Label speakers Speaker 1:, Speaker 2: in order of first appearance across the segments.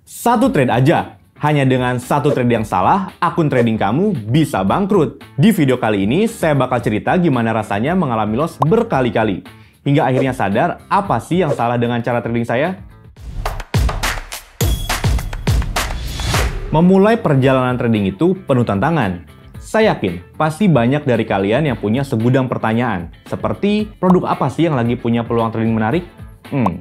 Speaker 1: Satu trade aja. Hanya dengan satu trade yang salah, akun trading kamu bisa bangkrut. Di video kali ini, saya bakal cerita gimana rasanya mengalami loss berkali-kali. Hingga akhirnya sadar, apa sih yang salah dengan cara trading saya? Memulai perjalanan trading itu penuh tantangan. Saya yakin, pasti banyak dari kalian yang punya segudang pertanyaan. Seperti, produk apa sih yang lagi punya peluang trading menarik?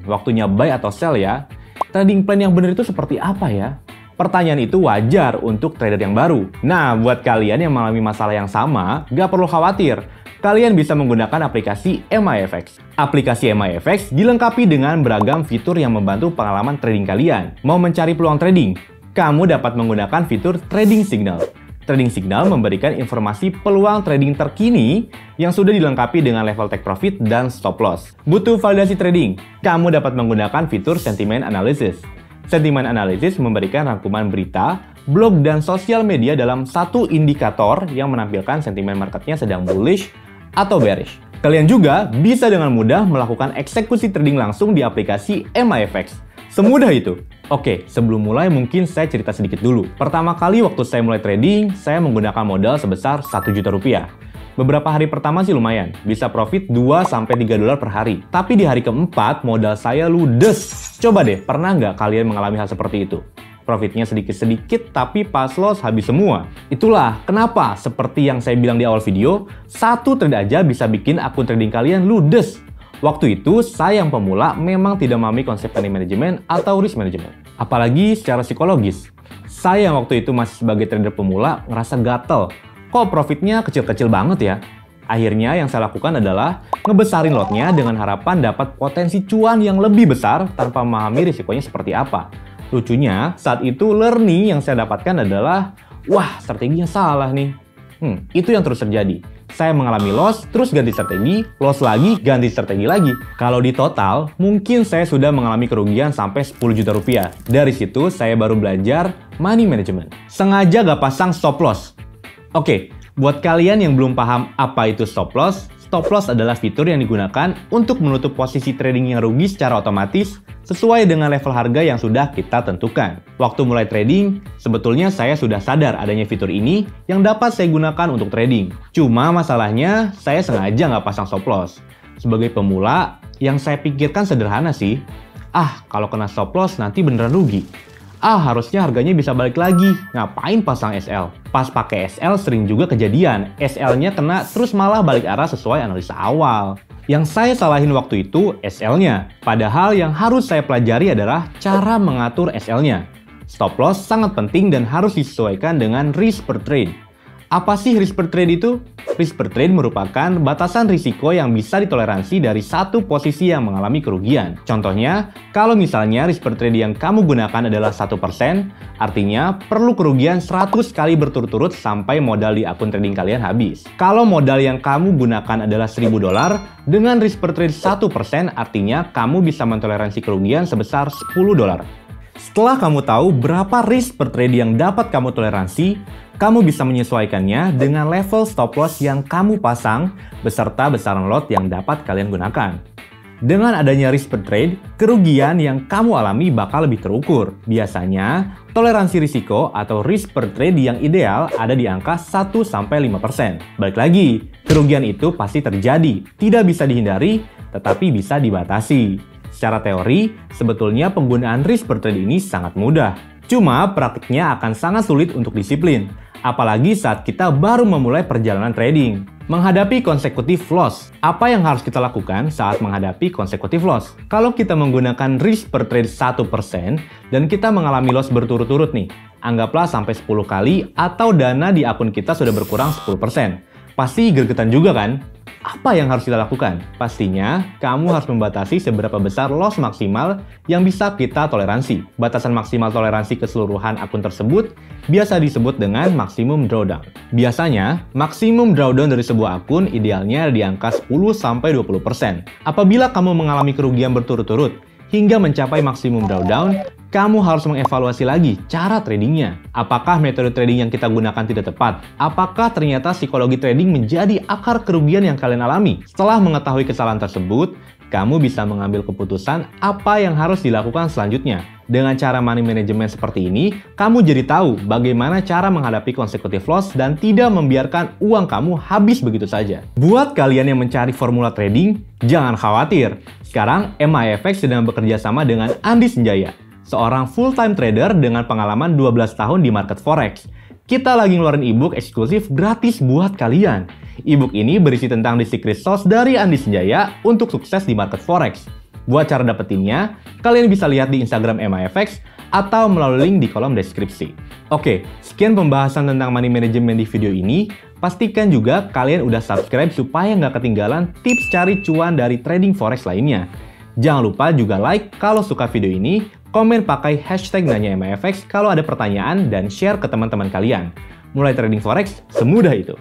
Speaker 1: Waktunya buy atau sell ya? Trading plan yang benar itu seperti apa ya? Pertanyaan itu wajar untuk trader yang baru. Nah, buat kalian yang mengalami masalah yang sama, gak perlu khawatir. Kalian bisa menggunakan aplikasi MIFX. Aplikasi MIFX dilengkapi dengan beragam fitur yang membantu pengalaman trading kalian. Mau mencari peluang trading? Kamu dapat menggunakan fitur Trading Signal. Trading Signal memberikan informasi peluang trading terkini yang sudah dilengkapi dengan level take profit dan stop loss. Butuh validasi trading? Kamu dapat menggunakan fitur Sentiment Analysis. Sentiment Analysis memberikan rangkuman berita, blog, dan sosial media dalam satu indikator yang menampilkan sentimen marketnya sedang bullish atau bearish. Kalian juga bisa dengan mudah melakukan eksekusi trading langsung di aplikasi MIFX. Semudah itu. Oke, sebelum mulai mungkin saya cerita sedikit dulu. Pertama kali waktu saya mulai trading, saya menggunakan modal sebesar 1 juta rupiah. Beberapa hari pertama sih lumayan, bisa profit 2-3 dolar per hari. Tapi di hari keempat, modal saya ludes. Coba deh, pernah nggak kalian mengalami hal seperti itu? Profitnya sedikit-sedikit, tapi pas loss habis semua. Itulah kenapa, seperti yang saya bilang di awal video, satu trade aja bisa bikin akun trading kalian ludes. Waktu itu, saya yang pemula memang tidak memahami konsep money management atau risk management. Apalagi secara psikologis. Saya yang waktu itu masih sebagai trader pemula ngerasa gatel. Kok profitnya kecil-kecil banget ya? Akhirnya yang saya lakukan adalah ngebesarin lotnya dengan harapan dapat potensi cuan yang lebih besar tanpa memahami risikonya seperti apa. Lucunya, saat itu learning yang saya dapatkan adalah, wah, strateginya salah nih. Itu yang terus terjadi. Saya mengalami loss, terus ganti strategi, loss lagi, ganti strategi lagi. Kalau di total, mungkin saya sudah mengalami kerugian sampai 10 juta rupiah. Dari situ, saya baru belajar money management. Sengaja gak pasang stop loss. Oke, buat kalian yang belum paham apa itu stop loss adalah fitur yang digunakan untuk menutup posisi trading yang rugi secara otomatis sesuai dengan level harga yang sudah kita tentukan. Waktu mulai trading, sebetulnya saya sudah sadar adanya fitur ini yang dapat saya gunakan untuk trading. Cuma masalahnya, saya sengaja nggak pasang stop loss. Sebagai pemula, yang saya pikirkan sederhana sih. Kalau kena stop loss nanti beneran rugi. Harusnya harganya bisa balik lagi. Ngapain pasang SL? Pas pakai SL sering juga kejadian. SL-nya kena terus malah balik arah sesuai analisa awal. Yang saya salahin waktu itu SL-nya. Padahal yang harus saya pelajari adalah cara mengatur SL-nya. Stop loss sangat penting dan harus disesuaikan dengan risk per trade. Apa sih risk per trade itu? Risk per trade merupakan batasan risiko yang bisa ditoleransi dari satu posisi yang mengalami kerugian. Contohnya, kalau misalnya risk per trade yang kamu gunakan adalah 1%, artinya perlu kerugian 100 kali berturut-turut sampai modal di akun trading kalian habis. Kalau modal yang kamu gunakan adalah 1.000 dolar, dengan risk per trade 1%, artinya kamu bisa mentoleransi kerugian sebesar 10 dolar. Setelah kamu tahu berapa risk per trade yang dapat kamu toleransi, kamu bisa menyesuaikannya dengan level stop loss yang kamu pasang beserta besaran lot yang dapat kalian gunakan. Dengan adanya risk per trade, kerugian yang kamu alami bakal lebih terukur. Biasanya, toleransi risiko atau risk per trade yang ideal ada di angka 1-5%. Balik lagi, kerugian itu pasti terjadi, tidak bisa dihindari, tetapi bisa dibatasi. Secara teori, sebetulnya penggunaan risk per trade ini sangat mudah. Cuma praktiknya akan sangat sulit untuk disiplin. Apalagi saat kita baru memulai perjalanan trading. Menghadapi konsekutif loss. Apa yang harus kita lakukan saat menghadapi konsekutif loss? Kalau kita menggunakan risk per trade 1% dan kita mengalami loss berturut-turut nih, anggaplah sampai 10 kali atau dana di akun kita sudah berkurang 10%. Pasti gregetan juga kan? Apa yang harus kita lakukan? Pastinya, kamu harus membatasi seberapa besar loss maksimal yang bisa kita toleransi. Batasan maksimal toleransi keseluruhan akun tersebut biasa disebut dengan maksimum drawdown. Biasanya, maksimum drawdown dari sebuah akun idealnya di angka 10-20%. Apabila kamu mengalami kerugian berturut-turut hingga mencapai maksimum drawdown, kamu harus mengevaluasi lagi cara tradingnya. Apakah metode trading yang kita gunakan tidak tepat? Apakah ternyata psikologi trading menjadi akar kerugian yang kalian alami? Setelah mengetahui kesalahan tersebut, kamu bisa mengambil keputusan apa yang harus dilakukan selanjutnya. Dengan cara money management seperti ini, kamu jadi tahu bagaimana cara menghadapi consecutive loss dan tidak membiarkan uang kamu habis begitu saja. Buat kalian yang mencari formula trading, jangan khawatir. Sekarang MIFX sedang bekerja sama dengan Andi Senjaya, seorang full-time trader dengan pengalaman 12 tahun di market forex. Kita lagi ngeluarin ebook eksklusif gratis buat kalian. Ebook ini berisi tentang The Secret Sauce dari Andi Senjaya untuk sukses di market forex. Buat cara dapetinnya, kalian bisa lihat di Instagram MIFX atau melalui link di kolom deskripsi. Oke, sekian pembahasan tentang money management di video ini. Pastikan juga kalian udah subscribe supaya nggak ketinggalan tips cari cuan dari trading forex lainnya. Jangan lupa juga like kalau suka video ini, komen pakai hashtag nanya MIFX kalau ada pertanyaan, dan share ke teman-teman kalian. Mulai trading forex semudah itu.